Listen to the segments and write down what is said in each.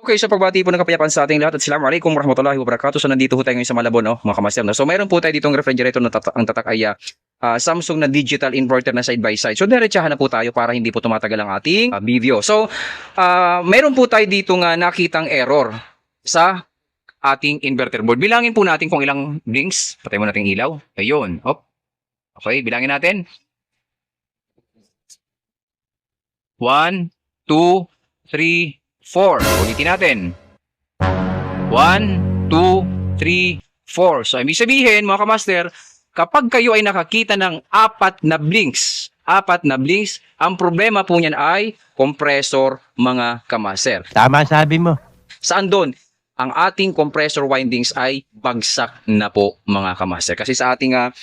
Okay, so pagbati po ng kapayapaan sa ating lahat at Assalamualaikum warahmatullahi wabarakatuh. So nandito po tayo ngayon sa Malabon, no, mga kamaster. No? So mayroon po tayo ditong refrigerator na ang tatak ay Samsung na digital inverter na side by side. So diretsahan na po tayo para hindi po tumatagal ang ating video. So mayroon po tayo dito nga nakitang error sa ating inverter board. Bilangin po natin kung ilang blinks. Patay mo natin ilaw. Ayun. Hop. Okay, bilangin natin. 1, 2, 3, 4. Ulitin natin. 1, 2, 3, 4. So, ibig sabihin, mga kamaster, kapag kayo ay nakakita ng apat na blinks, ang problema po niyan ay compressor, mga kamaster. Tama sabi mo. Saan doon? Ang ating compressor windings ay bagsak na po, mga kamaster. Kasi sa ating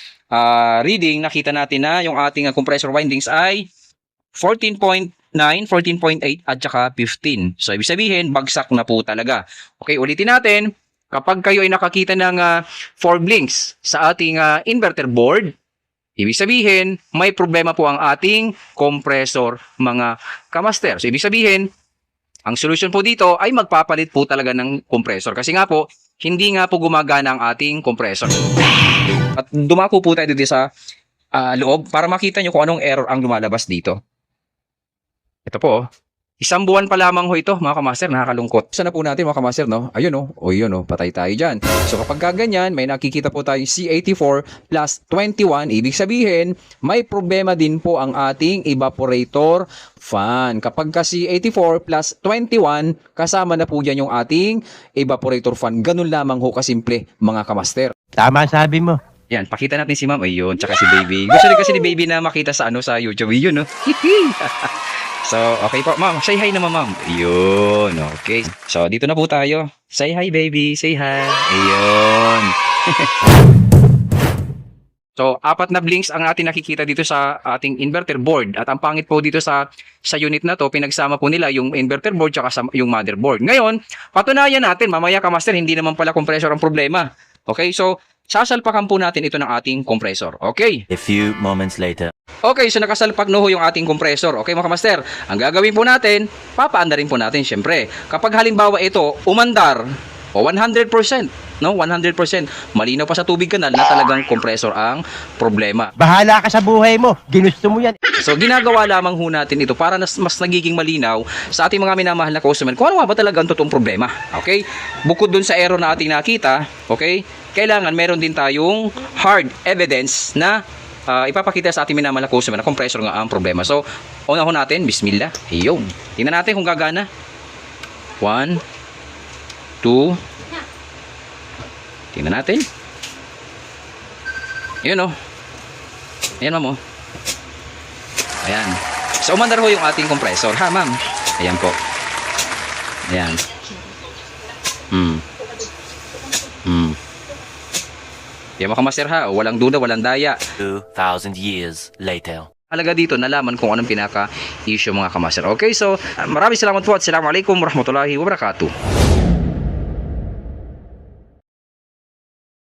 reading, nakita natin na yung ating compressor windings ay 14.9, 14.8 at saka 15. So, ibig sabihin, bagsak na po talaga. Okay, ulitin natin. Kapag kayo ay nakakita ng 4 blinks sa ating inverter board, ibig sabihin, may problema po ang ating compressor, mga kamaster. So, ibig sabihin, ang solution po dito ay magpapalit po talaga ng compressor. Kasi nga po, hindi nga po gumagana ang ating compressor. At dumako po tayo dito sa loob para makita nyo kung anong error ang lumalabas dito. Ito po, isang buwan pa lamang ho ito, mga kamaster, nakakalungkot. Sana po natin, mga kamaster, no? Ayun, oh. O yun, oh. Patay tayo dyan. So, kapag ganyan, may nakikita po tayo C84 plus 21. Ibig sabihin, may problema din po ang ating evaporator fan. Kapag ka C84 plus 21, kasama na po dyan yung ating evaporator fan. Ganun lamang ho kasimple, mga kamaster. Tama sabi mo. Yan, pakita natin si ma'am. Ayun, tsaka si baby. Gusto rin kasi ni baby na makita sa sa YouTube. Yun, no? So, okay po. Ma'am, say hi naman, ma'am. Ayun, okay. So, dito na po tayo. Say hi, baby. Say hi. Ayun. So, apat na blinks ang ating nakikita dito sa ating inverter board. At ang pangit po dito sa unit na to, pinagsama po nila yung inverter board tsaka yung motherboard. Ngayon, patunayan natin, mamaya kamaster, hindi naman pala compressor ang problema. Okay, so, sasalpakan po natin ito ng ating compressor. Okay? A few moments later. Okay, so nakasalpak no ho yung ating compressor. Okay, mga kamaster, ang gagawin po natin, papaanda rin po natin syempre. Kapag halimbawa ito, umandar, o 100%, no? 100%, malinaw pa sa tubig kanal na talagang compressor ang problema. Bahala ka sa buhay mo. Ginusto mo yan. So, ginagawa lamang ho natin ito para mas nagiging malinaw sa ating mga minamahal na customer kung ano nga ba talaga ang totoong problema. Okay? Bukod dun sa error na ating nakita, okay? Kailangan meron din tayong hard evidence na ipapakita sa ating minamahal na customer na compressor nga ang problema. So, una ho natin, bismillah. Ayun. Tingnan natin kung gagana. 1, 2. Tingnan natin. Ayun, oh. Ayan, ma'am, oh. Ayan. So, umandar ho yung ating compressor, ha, ma'am? Ayan po. Ayan. Yan, mga kamaster, ha. Walang duda, walang daya. 2,000 years later. Alaga dito, nalaman kung anong pinaka-issue, mga kamaster. Okay, so, maraming salamat po at Assalamualaikum warahmatullahi wabarakatuh.